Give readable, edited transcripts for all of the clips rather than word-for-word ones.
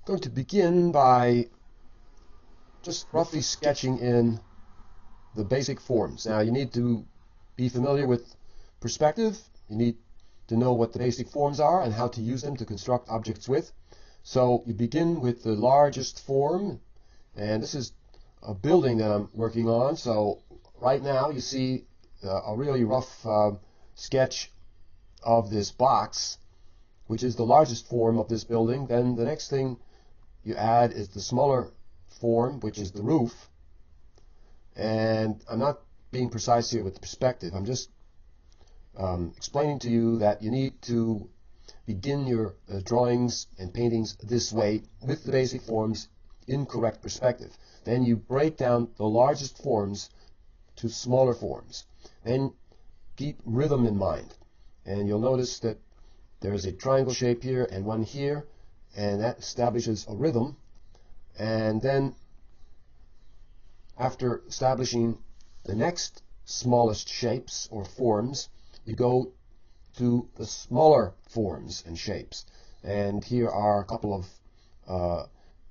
going to begin by just roughly sketching in the basic forms. Now you need to be familiar with perspective. You need to know what the basic forms are and how to use them to construct objects with. So you begin with the largest form, and this is a building that I'm working on. So right now you see a really rough sketch of this box, which is the largest form of this building. Then the next thing you add is the smaller form, which is the roof. And I'm not being precise here with the perspective. I'm just explaining to you that you need to begin your drawings and paintings this way with the basic forms in correct perspective. Then you break down the largest forms to smaller forms. Then keep rhythm in mind. And you'll notice that there's a triangle shape here and one here, and that establishes a rhythm. And then after establishing the next smallest shapes or forms, you go to the smaller forms and shapes. And here are a couple of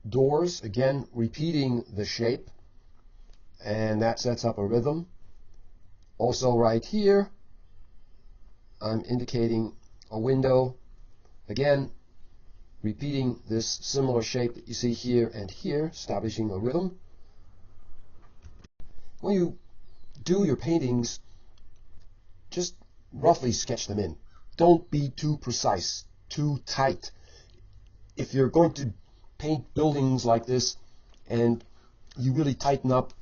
doors, again repeating the shape, and that sets up a rhythm. Also right here I'm indicating a window, again repeating this similar shape that you see here and here, establishing a rhythm. When you do your paintings, just roughly sketch them in. Don't be too precise, too tight. If you're going to paint buildings like this and you really tighten up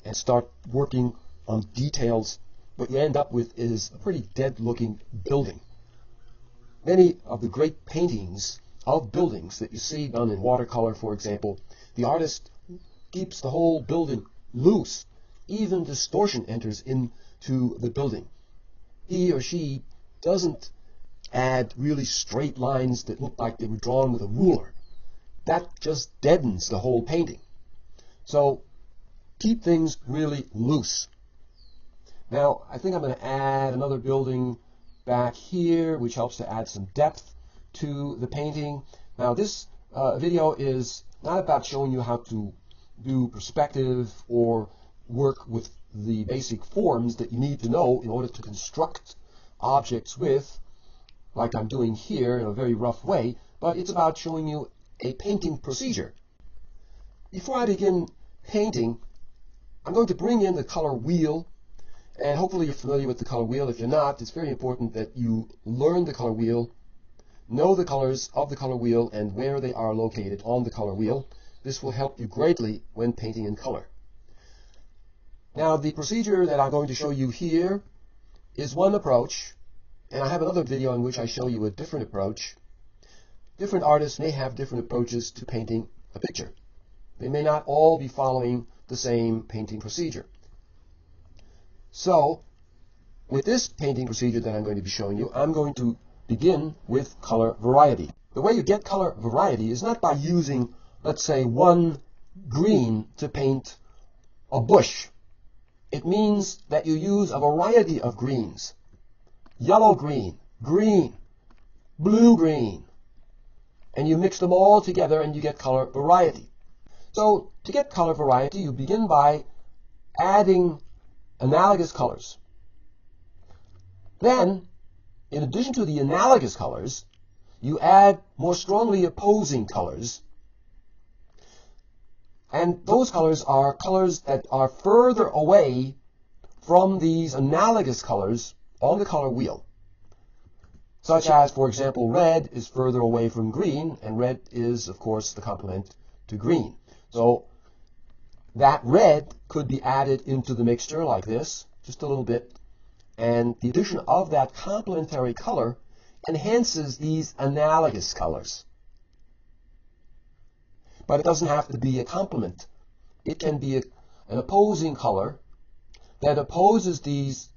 and start working on details, what you end up with is a pretty dead-looking building. Many of the great paintings of buildings that you see done in watercolor, for example, the artist keeps the whole building loose. Even distortion enters into the building. He or she doesn't add really straight lines that look like they were drawn with a ruler. That just deadens the whole painting. So keep things really loose. Now I think I'm going to add another building back here, which helps to add some depth to the painting. Now this video is not about showing you how to do perspective or work with the basic forms that you need to know in order to construct objects with, like I'm doing here in a very rough way, but it's about showing you a painting procedure. Before I begin painting, I'm going to bring in the color wheel, and hopefully you're familiar with the color wheel. If you're not, it's very important that you learn the color wheel, know the colors of the color wheel and where they are located on the color wheel. This will help you greatly when painting in color. Now the procedure that I'm going to show you here is one approach, and I have another video in which I show you a different approach. Different artists may have different approaches to painting a picture. They may not all be following the same painting procedure. So with this painting procedure that I'm going to be showing you, I'm going to begin with color variety. The way you get color variety is not by using, let's say, one green to paint a bush. It means that you use a variety of greens. Yellow green, green, blue green. And you mix them all together and you get color variety. So to get color variety, you begin by adding analogous colors. Then, in addition to the analogous colors, you add more strongly opposing colors. And those colors are colors that are further away from these analogous colors on the color wheel. Such as, for example, red is further away from green, and red is, of course, the complement to green. So that red could be added into the mixture like this, just a little bit, and the addition of that complementary color enhances these analogous colors. But it doesn't have to be a complement. It can be an opposing color that opposes these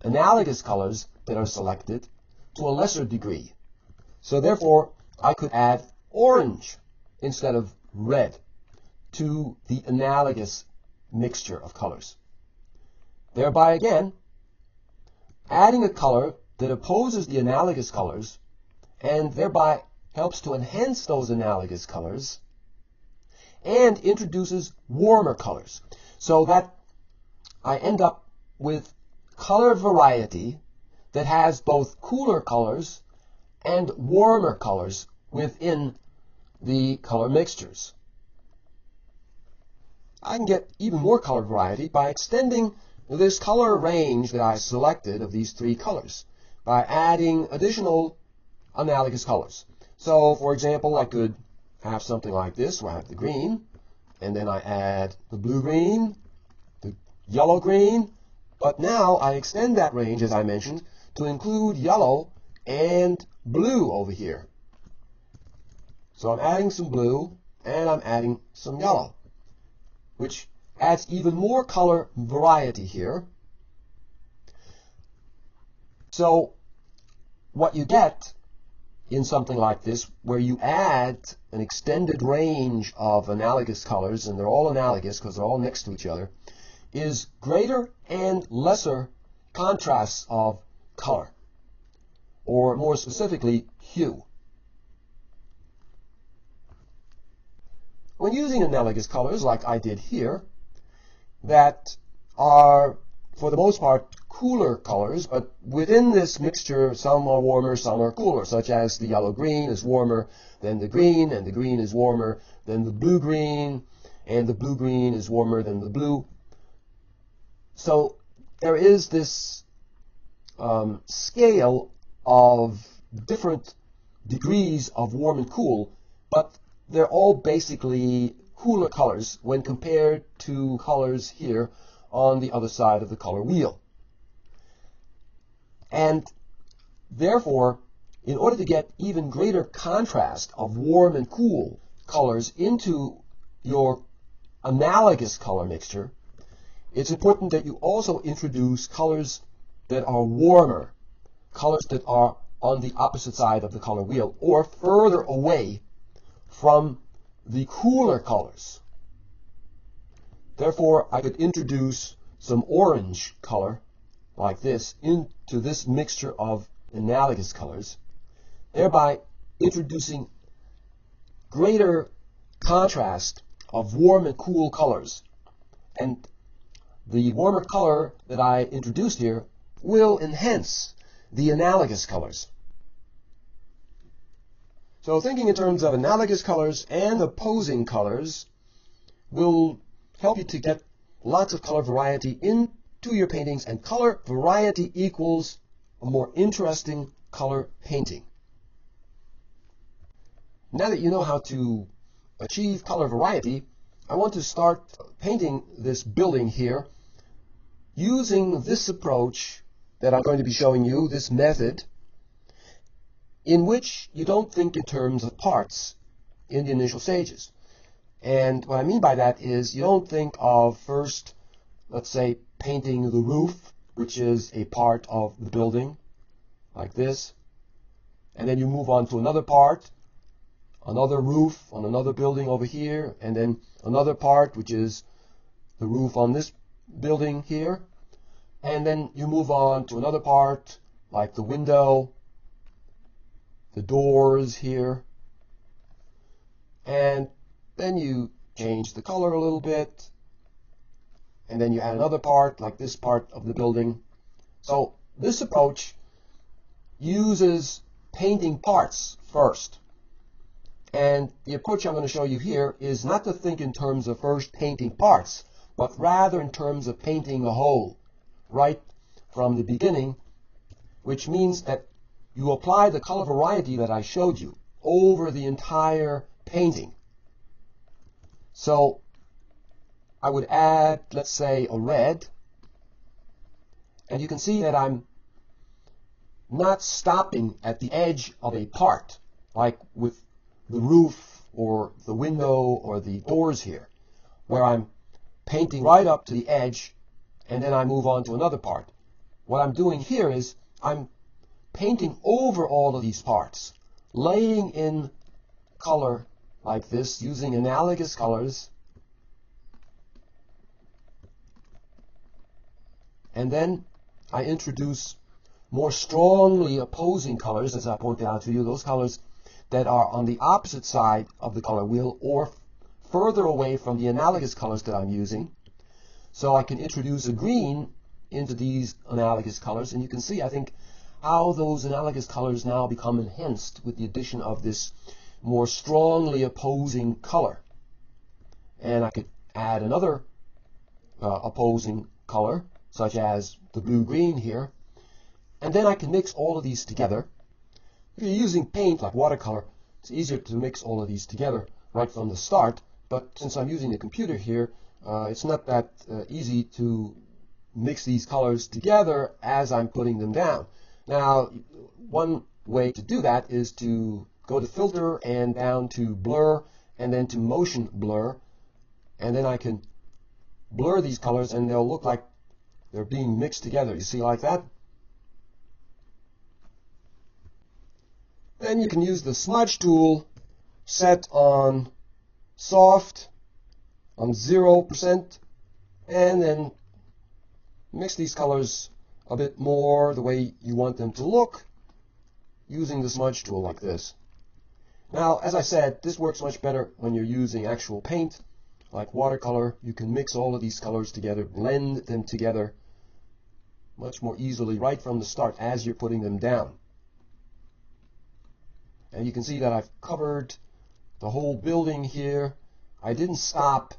analogous colors that are selected to a lesser degree. So therefore, I could add orange instead of red to the analogous mixture of colors. Thereby again, adding a color that opposes the analogous colors and thereby helps to enhance those analogous colors and introduces warmer colors, so that I end up with color variety that has both cooler colors and warmer colors within the color mixtures. I can get even more color variety by extending this color range that I selected of these three colors by adding additional analogous colors. So, for example, I could have something like this, where I have the green, and then I add the blue-green, the yellow-green, but now I extend that range, as I mentioned, to include yellow and blue over here. So I'm adding some blue, and I'm adding some yellow, which adds even more color variety here. So what you get in something like this, where you add an extended range of analogous colors, and they're all analogous because they're all next to each other, is greater and lesser contrasts of color, or more specifically, hue. When using analogous colors like I did here, that are, for the most part, cooler colors, but within this mixture, some are warmer, some are cooler, such as the yellow-green is warmer than the green, and the green is warmer than the blue-green, and the blue-green is warmer than the blue. So there is this scale of different degrees of warm and cool, but they're all basically cooler colors when compared to colors here on the other side of the color wheel. And therefore, in order to get even greater contrast of warm and cool colors into your analogous color mixture, it's important that you also introduce colors that are warmer, colors that are on the opposite side of the color wheel, or further away from the cooler colors. Therefore, I could introduce some orange color like this into this mixture of analogous colors, thereby introducing greater contrast of warm and cool colors. And the warmer color that I introduced here will enhance the analogous colors. So thinking in terms of analogous colors and opposing colors will help you to get lots of color variety into your paintings, and color variety equals a more interesting color painting. Now that you know how to achieve color variety, I want to start painting this building here using this approach that I'm going to be showing you, this method, in which you don't think in terms of parts in the initial stages. And what I mean by that is you don't think of first, let's say, painting the roof, which is a part of the building, like this, and then you move on to another part, another roof on another building over here, and then another part, which is the roof on this building here, and then you move on to another part, like the window, the doors here, and then you change the color a little bit, and then you add another part, like this part of the building. So this approach uses painting parts first. And the approach I'm going to show you here is not to think in terms of first painting parts, but rather in terms of painting a whole, right from the beginning, which means that you apply the color variety that I showed you over the entire painting. So I would add, let's say, a red, and you can see that I'm not stopping at the edge of a part, like with the roof or the window or the doors here, where I'm painting right up to the edge, and then I move on to another part. What I'm doing here is I'm painting over all of these parts, laying in color like this, using analogous colors, and then I introduce more strongly opposing colors, as I pointed out to you, those colors that are on the opposite side of the color wheel or further away from the analogous colors that I'm using. So I can introduce a green into these analogous colors, and you can see, I think, how those analogous colors now become enhanced with the addition of this more strongly opposing color. And I could add another opposing color, such as the blue-green here, and then I can mix all of these together. If you're using paint like watercolor, it's easier to mix all of these together right from the start, but since I'm using the computer here, it's not that easy to mix these colors together as I'm putting them down. Now, one way to do that is to go to Filter and down to Blur and then to Motion Blur, and then I can blur these colors and they'll look like they're being mixed together. You see, like that? Then you can use the smudge tool set on soft, on 0%, and then mix these colors a bit more the way you want them to look using the smudge tool like this. Now, as I said, this works much better when you're using actual paint like watercolor. You can mix all of these colors together, blend them together much more easily right from the start as you're putting them down. And you can see that I've covered the whole building here. I didn't stop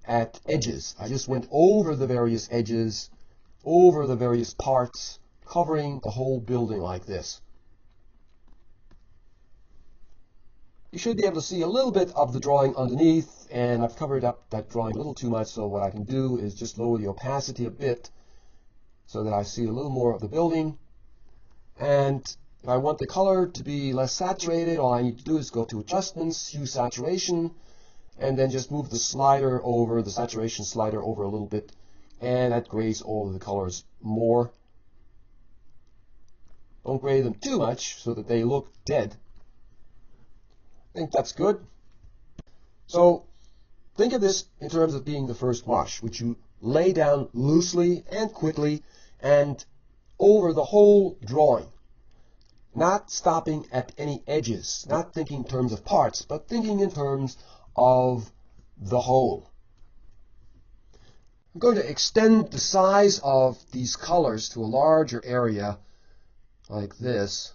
at edges. I just went over the various edges, over the various parts, covering the whole building like this. You should be able to see a little bit of the drawing underneath, and I've covered up that drawing a little too much, so what I can do is just lower the opacity a bit so that I see a little more of the building. And if I want the color to be less saturated, all I need to do is go to Adjustments, Hue Saturation, and then just move the slider over, the saturation slider over a little bit, and that grays all of the colors more. Don't gray them too much so that they look dead. I think that's good. So think of this in terms of being the first wash, which you lay down loosely and quickly and over the whole drawing. Not stopping at any edges, not thinking in terms of parts, but thinking in terms of the whole. I'm going to extend the size of these colors to a larger area like this.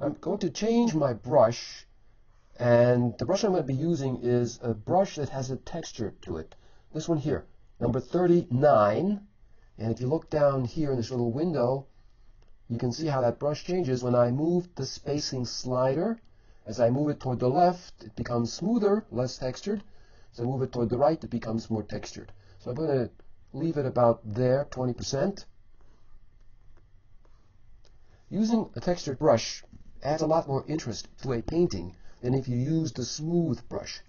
I'm going to change my brush, and the brush I'm going to be using is a brush that has a texture to it. This one here, number 39. And if you look down here in this little window, you can see how that brush changes when I move the spacing slider. As I move it toward the left, it becomes smoother, less textured. As I move it toward the right, it becomes more textured. So I'm going to leave it about there, 20%. Using a textured brush adds a lot more interest to a painting than if you use the smooth brush.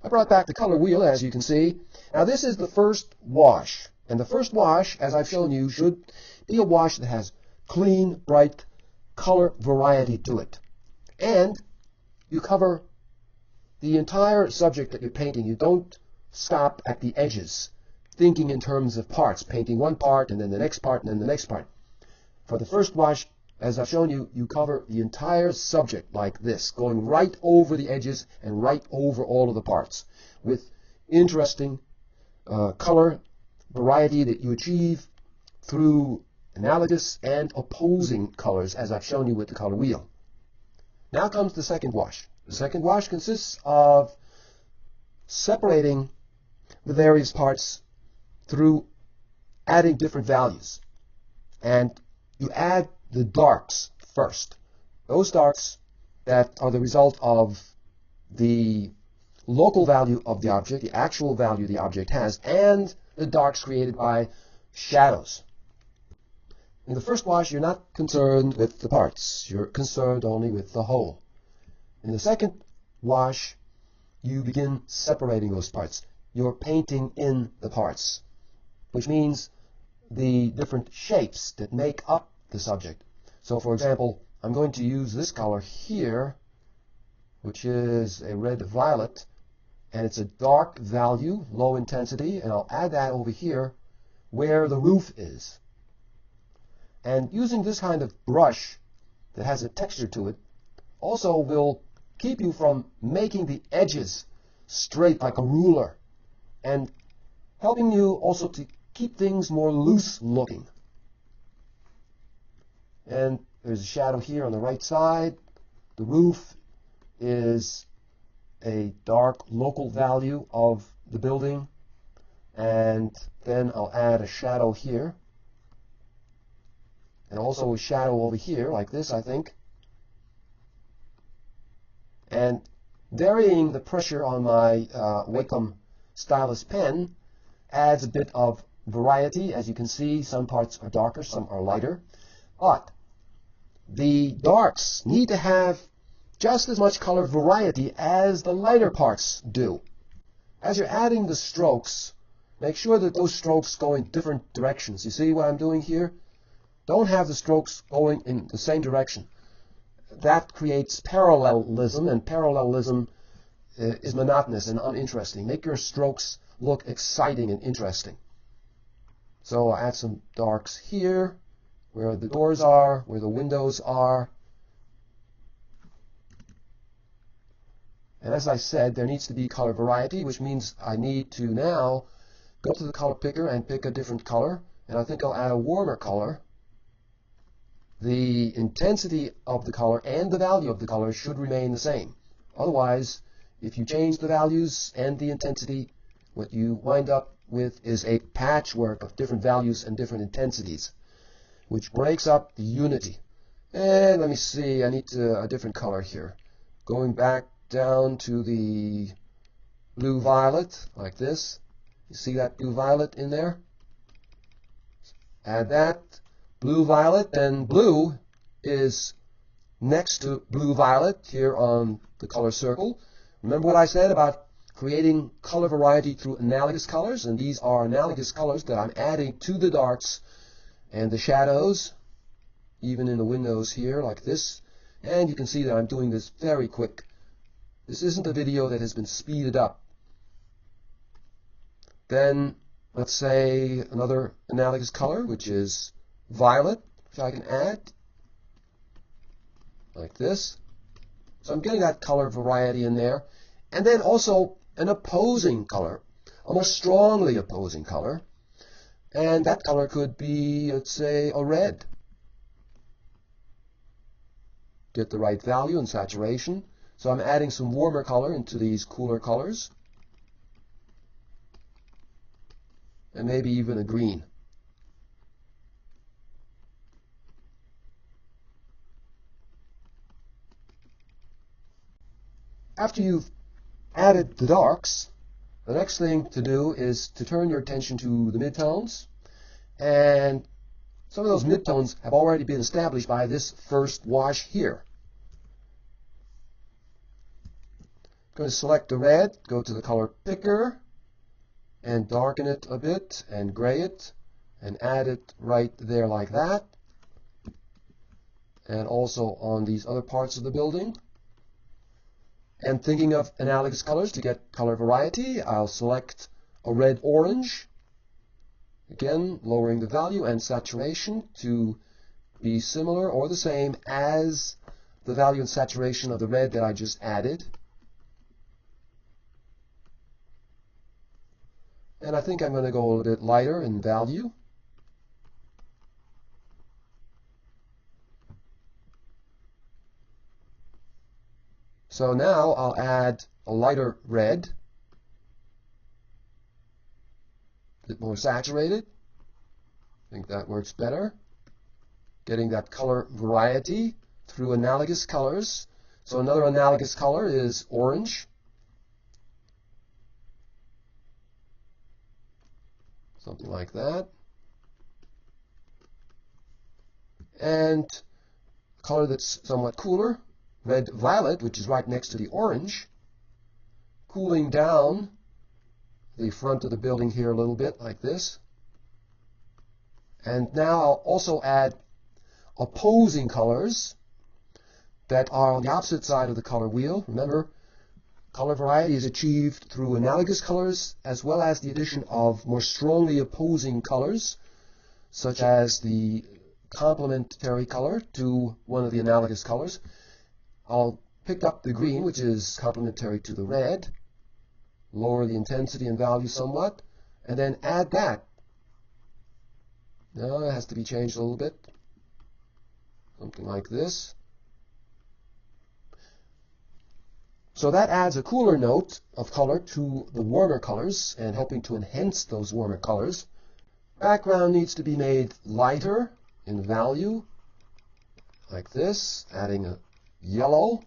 I brought back the color wheel, as you can see. Now this is the first wash. And the first wash, as I've shown you, should be a wash that has clean, bright color variety to it. And you cover the entire subject that you're painting. You don't stop at the edges, thinking in terms of parts, painting one part and then the next part and then the next part. For the first wash, as I've shown you, you cover the entire subject like this, going right over the edges and right over all of the parts with interesting color variety that you achieve through analogous and opposing colors, as I've shown you with the color wheel. Now comes the second wash. The second wash consists of separating the various parts through adding different values. And you add the darks first. Those darks that are the result of the local value of the object, the actual value the object has, and the darks created by shadows. In the first wash, you're not concerned with the parts. You're concerned only with the whole. In the second wash, you begin separating those parts. You're painting in the parts, which means the different shapes that make up the subject. So, for example, I'm going to use this color here, which is a red-violet, and it's a dark value, low intensity, and I'll add that over here where the roof is. And using this kind of brush that has a texture to it also will keep you from making the edges straight like a ruler, and helping you also to keep things more loose looking. And there's a shadow here on the right side. The roof is a dark local value of the building, and then I'll add a shadow here, and also a shadow over here like this, I think. And varying the pressure on my Wacom stylus pen adds a bit of variety. As you can see, some parts are darker, some are lighter. But the darks need to have just as much color variety as the lighter parts do. As you're adding the strokes, make sure that those strokes go in different directions. You see what I'm doing here? Don't have the strokes going in the same direction. That creates parallelism, and parallelism is monotonous and uninteresting. Make your strokes look exciting and interesting. So I'll add some darks here, where the doors are, where the windows are. And as I said, there needs to be color variety, which means I need to now go to the color picker and pick a different color. And I think I'll add a warmer color. The intensity of the color and the value of the color should remain the same. Otherwise, if you change the values and the intensity, what you wind up with is a patchwork of different values and different intensities, which breaks up the unity. And let me see, I need a different color here. Going back down to the blue-violet, like this. You see that blue-violet in there? Add that. Blue-violet, then blue is next to blue-violet here on the color circle. Remember what I said about creating color variety through analogous colors? And these are analogous colors that I'm adding to the darks and the shadows, even in the windows here, like this. And you can see that I'm doing this very quick. This isn't a video that has been speeded up. Then, let's say another analogous color, which is violet, which I can add, like this. So I'm getting that color variety in there. And then also an opposing color, a more strongly opposing color. And that color could be, let's say, a red. Get the right value and saturation. So I'm adding some warmer color into these cooler colors. And maybe even a green. After you've added the darks, the next thing to do is to turn your attention to the midtones. And some of those midtones have already been established by this first wash here. I'm going to select the red, go to the color picker, and darken it a bit, and gray it, and add it right there like that. And also on these other parts of the building. And thinking of analogous colors to get color variety, I'll select a red-orange. Again, lowering the value and saturation to be similar or the same as the value and saturation of the red that I just added. And I think I'm going to go a little bit lighter in value. So now I'll add a lighter red, a bit more saturated. I think that works better. Getting that color variety through analogous colors. So another analogous color is orange. Something like that. And a color that's somewhat cooler, red-violet, which is right next to the orange, cooling down the front of the building here a little bit, like this. And now I'll also add opposing colors that are on the opposite side of the color wheel. Remember, color variety is achieved through analogous colors as well as the addition of more strongly opposing colors, such as the complementary color to one of the analogous colors. I'll pick up the green, which is complementary to the red, lower the intensity and value somewhat, and then add that. Now it has to be changed a little bit. Something like this. So that adds a cooler note of color to the warmer colors and helping to enhance those warmer colors. Background needs to be made lighter in value, like this. Adding a yellow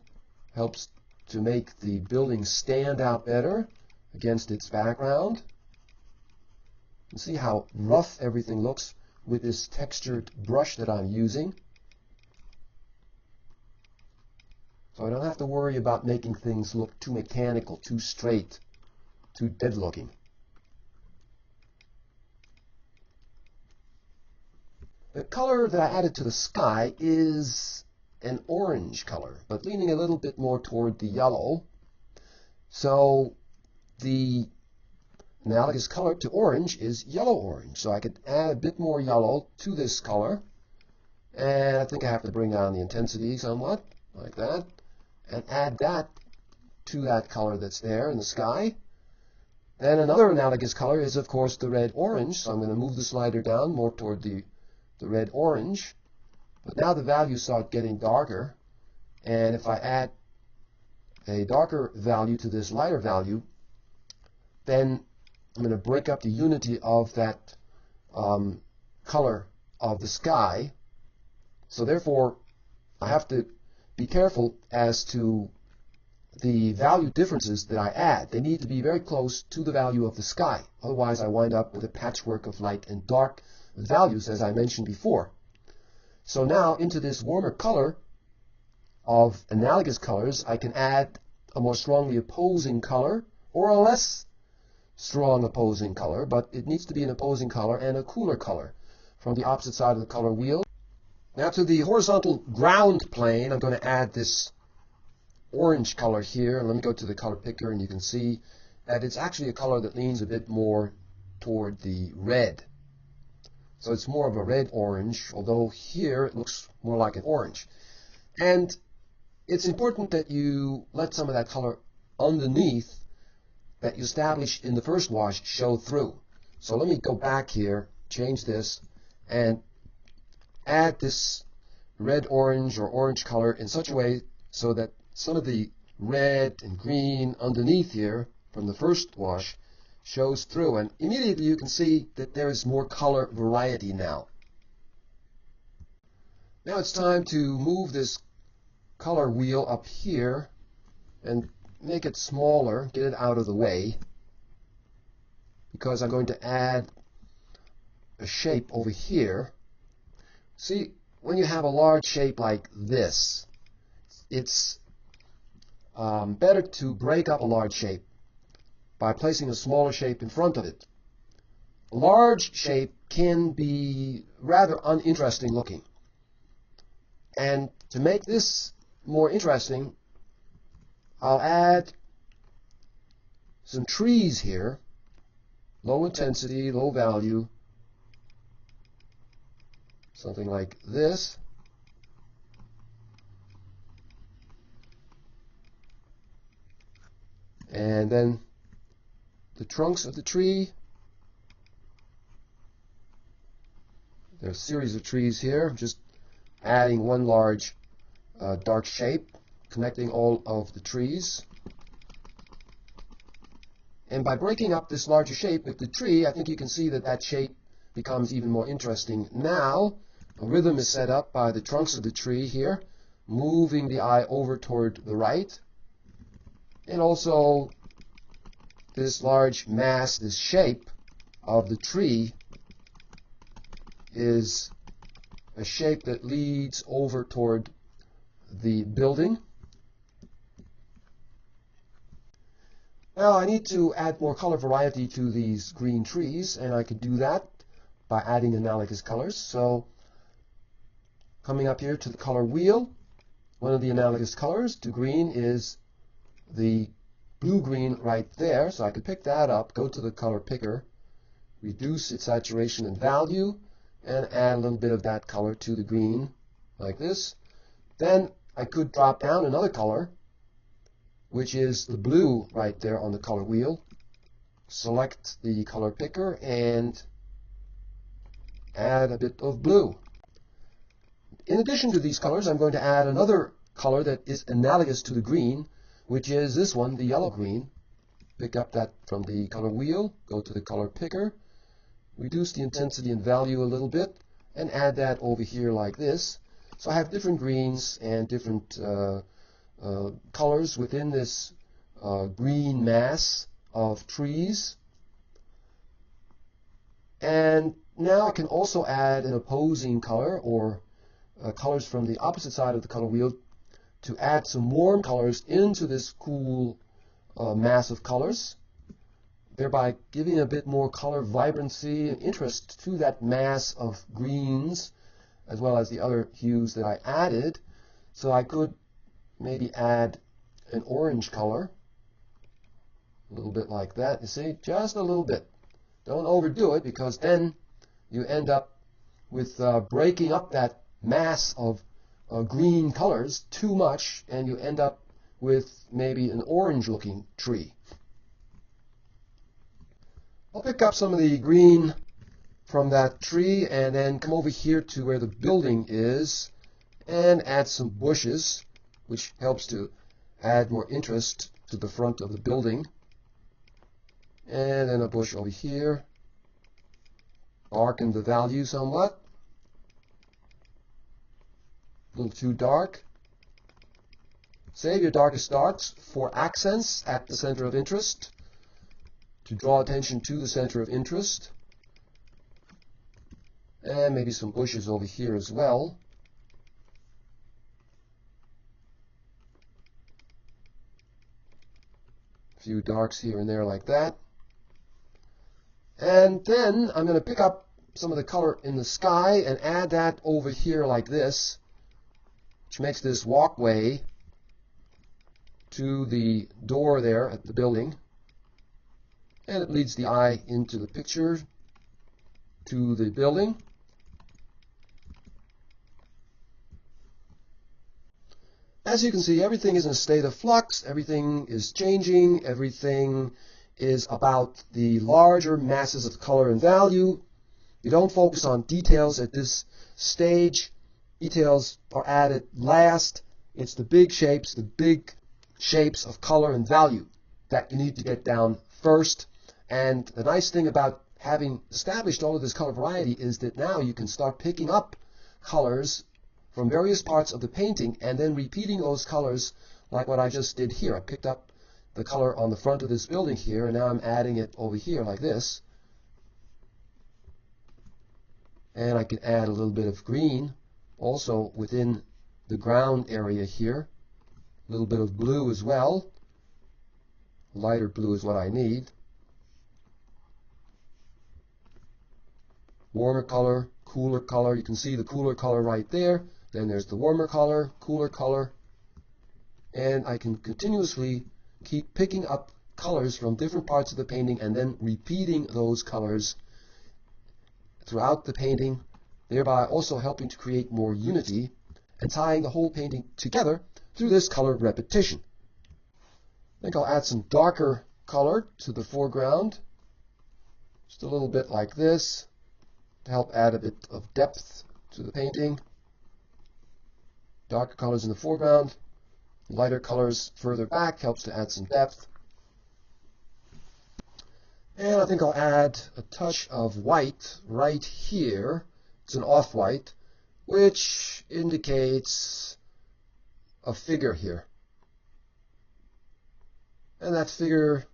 helps to make the building stand out better against its background. You see how rough everything looks with this textured brush that I'm using. So I don't have to worry about making things look too mechanical, too straight, too dead looking. The color that I added to the sky is an orange color, but leaning a little bit more toward the yellow. So the analogous color to orange is yellow-orange. So I could add a bit more yellow to this color. And I think I have to bring down the intensity somewhat, like that. And add that to that color that's there in the sky. Then another analogous color is, of course, the red-orange. So I'm going to move the slider down more toward the red-orange. But now the values start getting darker. And if I add a darker value to this lighter value, then I'm going to break up the unity of that color of the sky. So therefore, I have to be careful as to the value differences that I add. They need to be very close to the value of the sky. Otherwise, I wind up with a patchwork of light and dark values, as I mentioned before. So now, into this warmer color of analogous colors, I can add a more strongly opposing color or a less strong opposing color, but it needs to be an opposing color and a cooler color from the opposite side of the color wheel. Now to the horizontal ground plane, I'm going to add this orange color here. Let me go to the color picker and you can see that it's actually a color that leans a bit more toward the red. So it's more of a red-orange, although here it looks more like an orange. And it's important that you let some of that color underneath that you established in the first wash show through. So let me go back here, change this, and add this red-orange or orange color in such a way so that some of the red and green underneath here from the first wash shows through. And immediately you can see that there is more color variety now. Now it's time to move this color wheel up here and make it smaller, get it out of the way, because I'm going to add a shape over here. See, when you have a large shape like this, it's better to break up a large shape by placing a smaller shape in front of it. A large shape can be rather uninteresting looking. And to make this more interesting, I'll add some trees here, low intensity, low value, something like this. And then the trunks of the tree. There's a series of trees here, just adding one large dark shape, connecting all of the trees. And by breaking up this larger shape with the tree, I think you can see that that shape becomes even more interesting. Now, a rhythm is set up by the trunks of the tree here, moving the eye over toward the right. And also, this large mass, this shape of the tree is a shape that leads over toward the building. Now I need to add more color variety to these green trees, and I could do that by adding analogous colors. So coming up here to the color wheel, one of the analogous colors to green is the blue-green right there. So I could pick that up, go to the color picker, reduce its saturation and value, and add a little bit of that color to the green like this. Then I could drop down another color, which is the blue right there on the color wheel. Select the color picker and add a bit of blue. In addition to these colors, I'm going to add another color that is analogous to the green, which is this one, the yellow-green. Pick up that from the color wheel, go to the color picker, reduce the intensity and value a little bit, and add that over here like this. So I have different greens and different colors within this green mass of trees. And now I can also add an opposing color, or colors from the opposite side of the color wheel, to add some warm colors into this cool mass of colors, thereby giving a bit more color vibrancy and interest to that mass of greens, as well as the other hues that I added. So I could maybe add an orange color, a little bit like that, you see, just a little bit. Don't overdo it, because then you end up with breaking up that mass of green colors too much, and you end up with maybe an orange looking tree. I'll pick up some of the green from that tree and then come over here to where the building is and add some bushes, which helps to add more interest to the front of the building. And then a bush over here. Darken the value somewhat. A little too dark. Save your darkest darks for accents at the center of interest, to draw attention to the center of interest. And maybe some bushes over here as well. A few darks here and there like that. And then I'm going to pick up some of the color in the sky and add that over here like this, which makes this walkway to the door there at the building. And it leads the eye into the picture to the building. As you can see, everything is in a state of flux, everything is changing, everything is about the larger masses of color and value. You don't focus on details at this stage. Details are added last. It's the big shapes of color and value that you need to get down first. And the nice thing about having established all of this color variety is that now you can start picking up colors from various parts of the painting and then repeating those colors, like what I just did here. I picked up the color on the front of this building here, and now I'm adding it over here like this. And I can add a little bit of green also within the ground area here. A little bit of blue as well. Lighter blue is what I need. Warmer color, cooler color. You can see the cooler color right there. Then there's the warmer color, cooler color. And I can continuously keep picking up colors from different parts of the painting and then repeating those colors throughout the painting, thereby also helping to create more unity and tying the whole painting together through this color repetition. I think I'll add some darker color to the foreground, just a little bit like this, to help add a bit of depth to the painting. Darker colors in the foreground, lighter colors further back helps to add some depth. And I think I'll add a touch of white right here. It's an off-white, which indicates a figure here. And that figure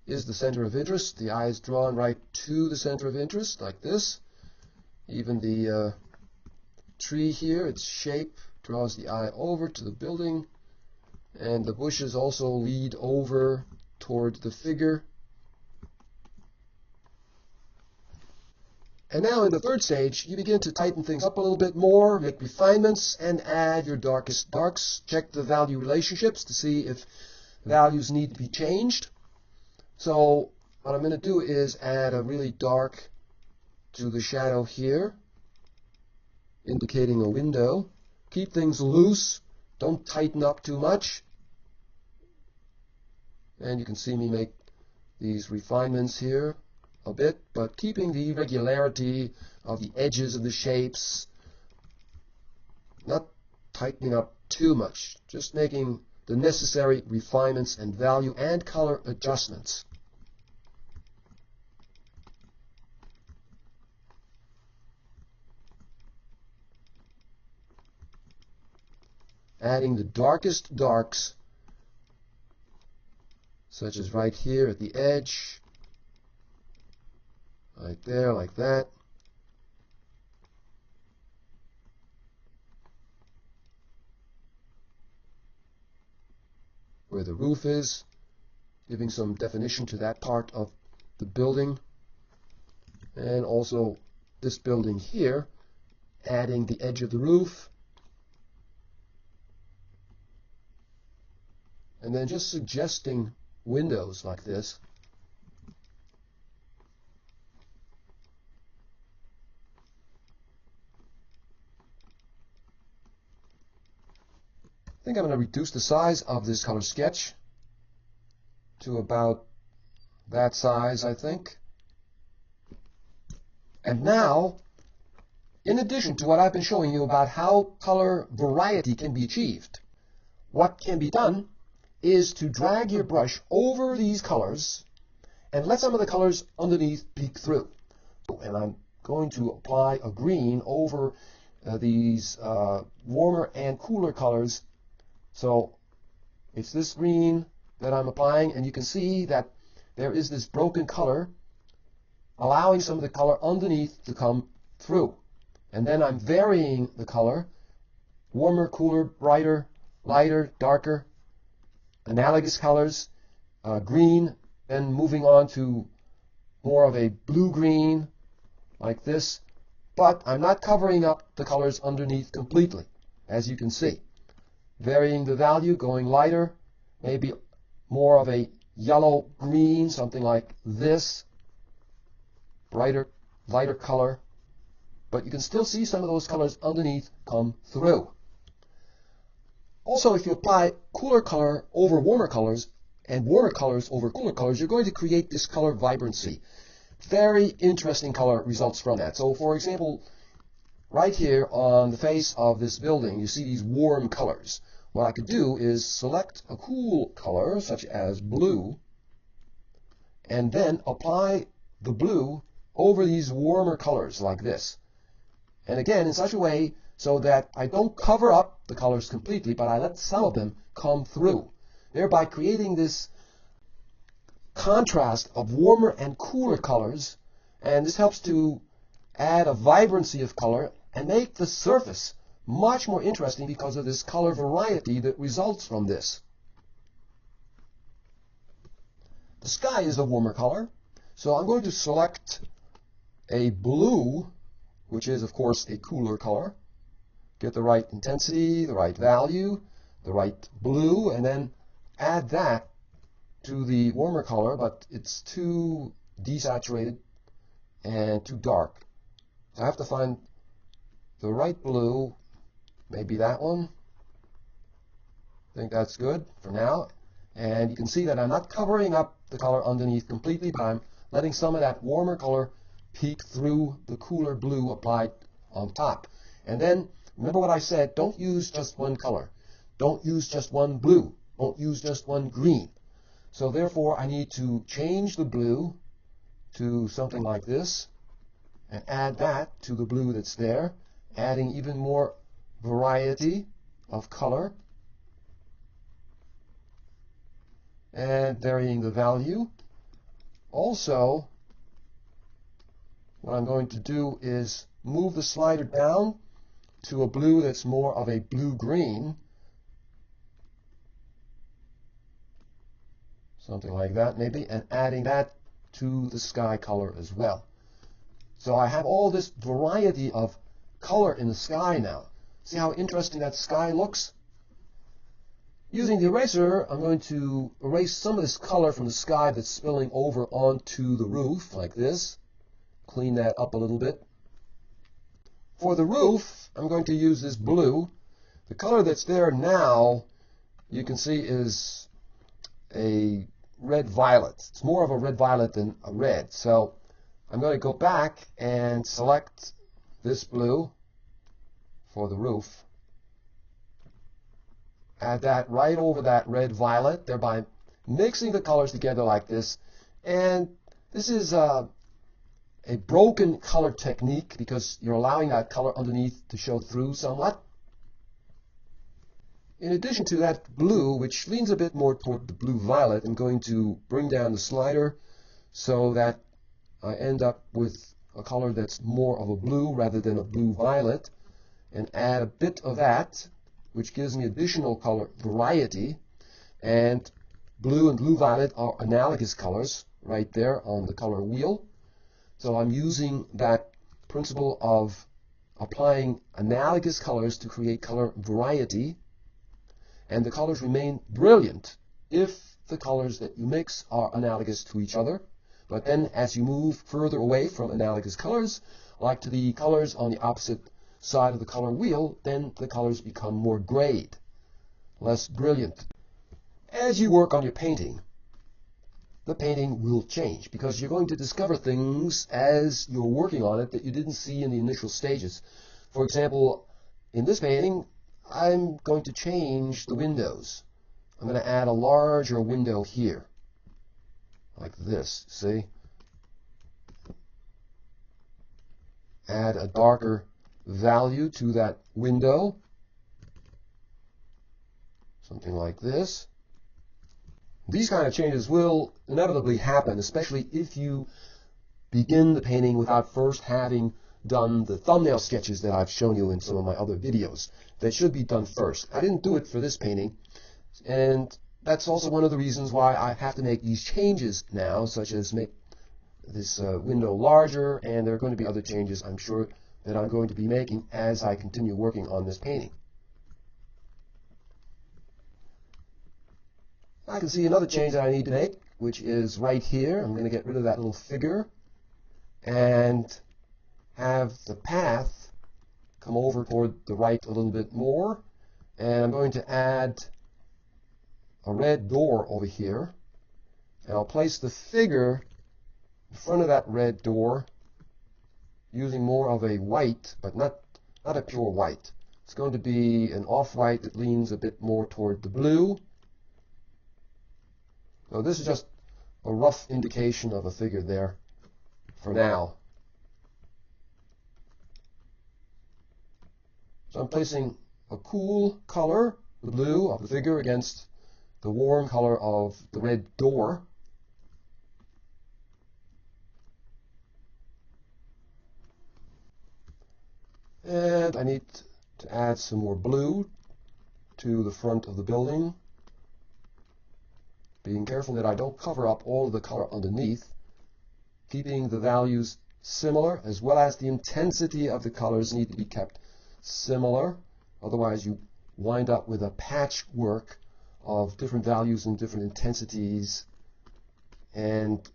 is the center of interest. The eye is drawn right to the center of interest, like this. Even the tree here, its shape draws the eye over to the building, and the bushes also lead over toward the figure. And now in the third stage, you begin to tighten things up a little bit more, make refinements, and add your darkest darks. Check the value relationships to see if values need to be changed. So what I'm going to do is add a really dark to the shadow here, indicating a window. Keep things loose. Don't tighten up too much. And you can see me make these refinements here a bit, but keeping the regularity of the edges of the shapes, not tightening up too much, just making the necessary refinements and value and color adjustments. Adding the darkest darks, such as right here at the edge, right there, like that. Where the roof is, giving some definition to that part of the building. And also this building here, adding the edge of the roof. And then just suggesting windows like this. I think I'm going to reduce the size of this color sketch to about that size, I think. And now, in addition to what I've been showing you about how color variety can be achieved, what can be done is to drag your brush over these colors and let some of the colors underneath peek through. And I'm going to apply a green over these warmer and cooler colors. So it's this green that I'm applying, and you can see that there is this broken color, allowing some of the color underneath to come through. And then I'm varying the color, warmer, cooler, brighter, lighter, darker, analogous colors, green, then moving on to more of a blue-green, like this. But I'm not covering up the colors underneath completely, as you can see. Varying the value, going lighter, maybe more of a yellow-green, something like this, brighter, lighter color. But you can still see some of those colors underneath come through. Also, if you apply cooler color over warmer colors and warmer colors over cooler colors, you're going to create this color vibrancy. Very interesting color results from that. So, for example, right here on the face of this building, you see these warm colors. What I could do is select a cool color, such as blue, and then apply the blue over these warmer colors like this. And again, in such a way so that I don't cover up the colors completely, but I let some of them come through, thereby creating this contrast of warmer and cooler colors. And this helps to add a vibrancy of color and make the surface much more interesting because of this color variety that results from this. The sky is a warmer color, so I'm going to select a blue, which is of course a cooler color. Get the right intensity, the right value, the right blue, and then add that to the warmer color, but it's too desaturated and too dark. So I have to find the right blue, maybe that one. I think that's good for now. And you can see that I'm not covering up the color underneath completely, but I'm letting some of that warmer color peek through the cooler blue applied on top. And then, remember what I said, don't use just one color. Don't use just one blue. Don't use just one green. So therefore, I need to change the blue to something like this and add that to the blue that's there, adding even more variety of color and varying the value. Also, what I'm going to do is move the slider down to a blue that's more of a blue-green, something like that maybe, and adding that to the sky color as well. So I have all this variety of color in the sky now. See how interesting that sky looks? Using the eraser, I'm going to erase some of this color from the sky that's spilling over onto the roof, like this. clean that up a little bit. For the roof, I'm going to use this blue. The color that's there now, you can see, is a red-violet. It's more of a red-violet than a red. So I'm going to go back and select this blue for the roof. Add that right over that red-violet, thereby mixing the colors together like this. And this is a broken color technique because you're allowing that color underneath to show through somewhat. In addition to that blue, which leans a bit more toward the blue-violet, I'm going to bring down the slider so that I end up with a color that's more of a blue rather than a blue-violet, and add a bit of that, which gives me additional color variety. And blue and blue-violet are analogous colors right there on the color wheel. So I'm using that principle of applying analogous colors to create color variety. And the colors remain brilliant if the colors that you mix are analogous to each other. But then as you move further away from analogous colors, like to the colors on the opposite side of the color wheel, then the colors become more grayed, less brilliant. As you work on your painting, the painting will change because you're going to discover things as you're working on it that you didn't see in the initial stages. For example, in this painting, I'm going to change the windows. I'm going to add a larger window here, like this, see? Add a darker value to that window, something like this. These kind of changes will inevitably happen, especially if you begin the painting without first having done the thumbnail sketches that I've shown you in some of my other videos. They should be done first. I didn't do it for this painting, and that's also one of the reasons why I have to make these changes now, such as make this window larger, and there are going to be other changes, I'm sure, that I'm going to be making as I continue working on this painting. I can see another change that I need to make, which is right here. I'm going to get rid of that little figure and have the path come over toward the right a little bit more, and I'm going to add a red door over here, and I'll place the figure in front of that red door using more of a white, but not a pure white. It's going to be an off-white that leans a bit more toward the blue. So this is just a rough indication of a figure there for now. So I'm placing a cool color, the blue of the figure, against the warm color of the red door. And I need to add some more blue to the front of the building, being careful that I don't cover up all of the color underneath, keeping the values similar, as well as the intensity of the colors need to be kept similar. Otherwise you wind up with a patchwork of different values and different intensities, and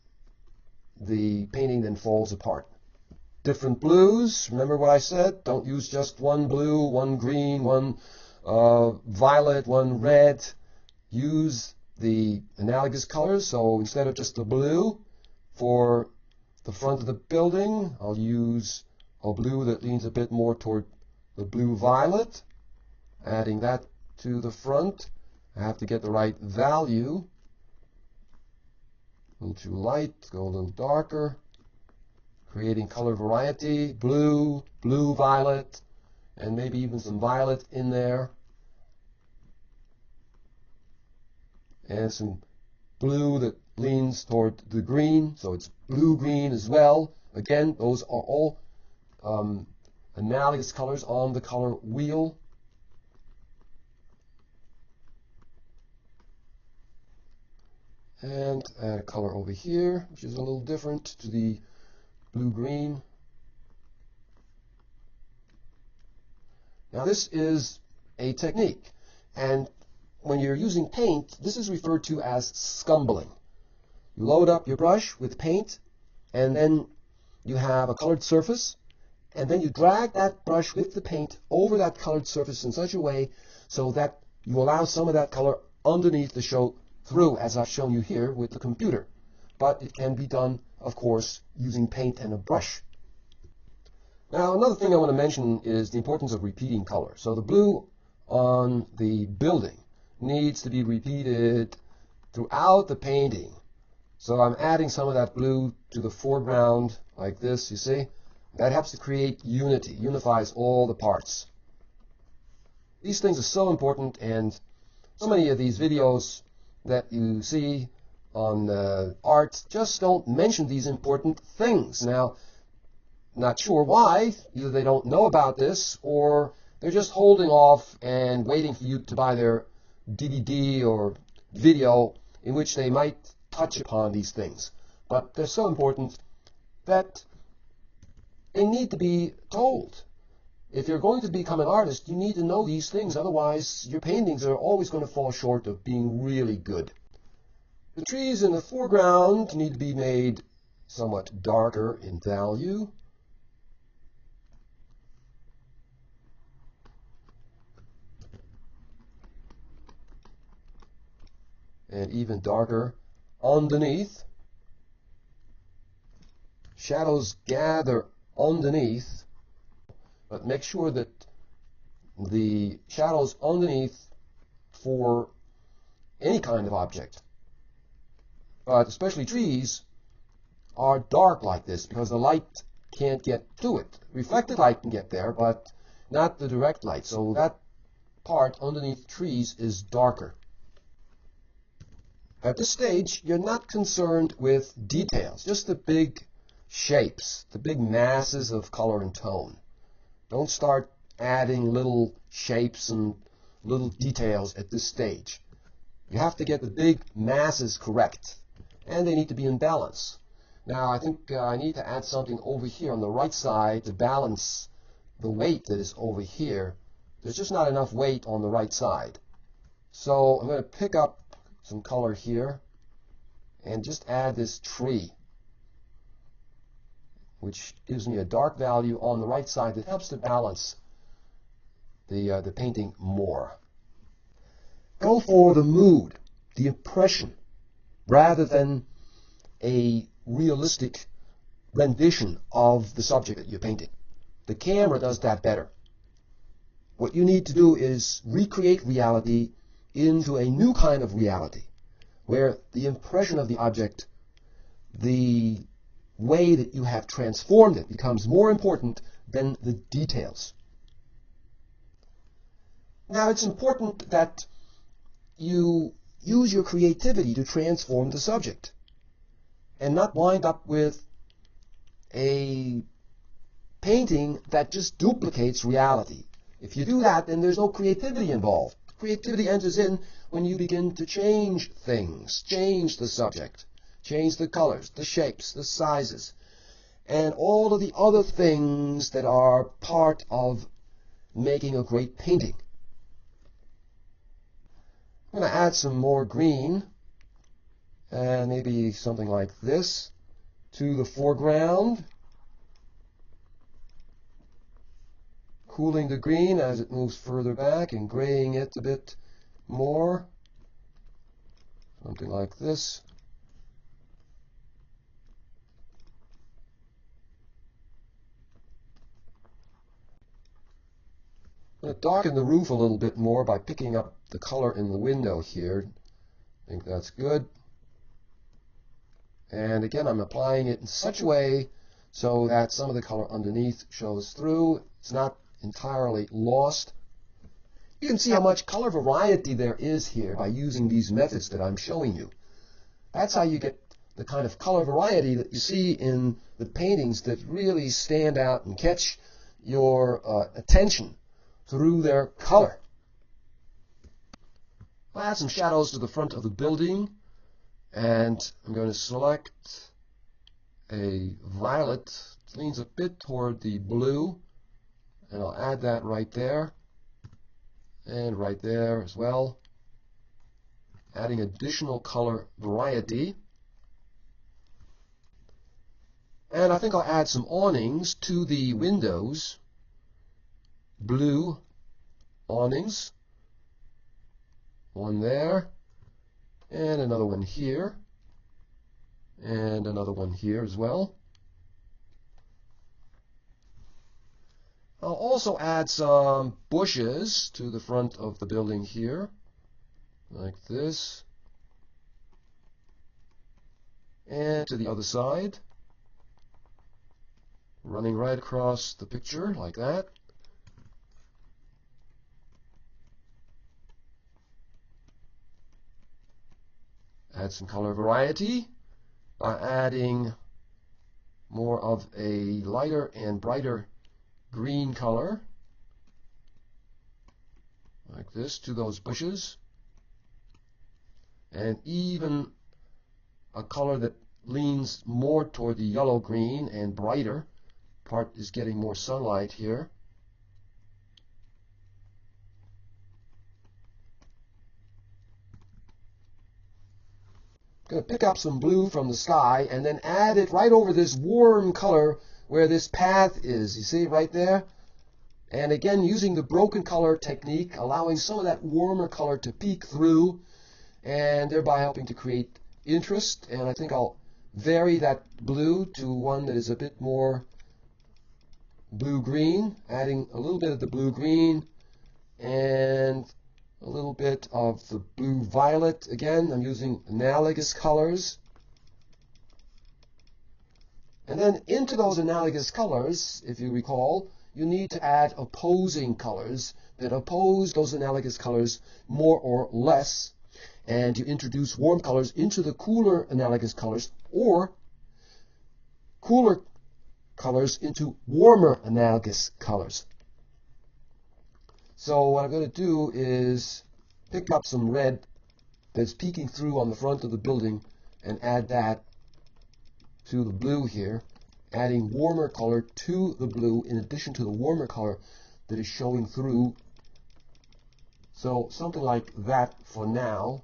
the painting then falls apart. Different blues, remember what I said? Don't use just one blue, one green, one violet, one red. Use the analogous colors. So instead of just the blue for the front of the building, I'll use a blue that leans a bit more toward the blue-violet. Adding that to the front. I have to get the right value. A little too light, go a little darker. Creating color variety, blue, blue-violet, and maybe even some violet in there. And some blue that leans toward the green, so it's blue-green as well. Again, those are all analogous colors on the color wheel. And add a color over here, which is a little different to the blue-green. Now this is a technique, and when you're using paint, this is referred to as scumbling. You load up your brush with paint, and then you have a colored surface, and then you drag that brush with the paint over that colored surface in such a way so that you allow some of that color underneath to show through, as I've shown you here with the computer. But it can be done, of course, using paint and a brush. Now, another thing I want to mention is the importance of repeating color. So the blue on the building needs to be repeated throughout the painting. So I'm adding some of that blue to the foreground like this, you see? That helps to create unity, unifies all the parts. These things are so important, and so many of these videos that you see on art just don't mention these important things. Now, not sure why. Either they don't know about this, or they're just holding off and waiting for you to buy their DVD or video in which they might touch upon these things. But they're so important that they need to be told. If you're going to become an artist, you need to know these things. Otherwise, your paintings are always going to fall short of being really good. The trees in the foreground need to be made somewhat darker in value. And even darker underneath. Shadows gather underneath, but make sure that the shadows underneath for any kind of object, but especially trees, are dark like this because the light can't get to it. Reflected light can get there, but not the direct light. So that part underneath trees is darker. At this stage, you're not concerned with details, just the big shapes, the big masses of color and tone. Don't start adding little shapes and little details at this stage. You have to get the big masses correct, and they need to be in balance. Now, I think I need to add something over here on the right side to balance the weight that is over here. There's just not enough weight on the right side. So I'm going to pick up some color here and just add this tree, which gives me a dark value on the right side that helps to balance the painting more. Go for the mood, the impression, rather than a realistic rendition of the subject that you're painting. The camera does that better. What you need to do is recreate reality into a new kind of reality, where the impression of the object, the way that you have transformed it, becomes more important than the details. Now, it's important that you use your creativity to transform the subject and not wind up with a painting that just duplicates reality. If you do that, then there's no creativity involved. Creativity enters in when you begin to change things, change the subject, change the colors, the shapes, the sizes, and all of the other things that are part of making a great painting. I'm going to add some more green, and maybe something like this, to the foreground, cooling the green as it moves further back and graying it a bit more, something like this. I'm going to darken the roof a little bit more by picking up the color in the window here. I think that's good. And again, I'm applying it in such a way so that some of the color underneath shows through. It's not entirely lost. You can see how much color variety there is here by using these methods that I'm showing you. That's how you get the kind of color variety that you see in the paintings that really stand out and catch your attention through their color. I'll add some shadows to the front of the building, and I'm going to select a violet. It leans a bit toward the blue, and I'll add that right there and right there as well, adding additional color variety. And I think I'll add some awnings to the windows. Blue awnings. One there, and another one here, and another one here as well. I'll also add some bushes to the front of the building here, like this, and to the other side, running right across the picture like that. Add some color variety by adding more of a lighter and brighter green color, like this, to those bushes, and even a color that leans more toward the yellow-green and brighter. Part is getting more sunlight here. Going to pick up some blue from the sky and then add it right over this warm color where this path is. You see right there? And again, using the broken color technique, allowing some of that warmer color to peek through and thereby helping to create interest. And I think I'll vary that blue to one that is a bit more blue-green, adding a little bit of the blue-green and a little bit of the blue-violet. Again, I'm using analogous colors. And then into those analogous colors, if you recall, you need to add opposing colors that oppose those analogous colors more or less. And you introduce warm colors into the cooler analogous colors, or cooler colors into warmer analogous colors. So what I'm going to do is pick up some red that's peeking through on the front of the building and add that to the blue here, adding warmer color to the blue in addition to the warmer color that is showing through. So something like that for now.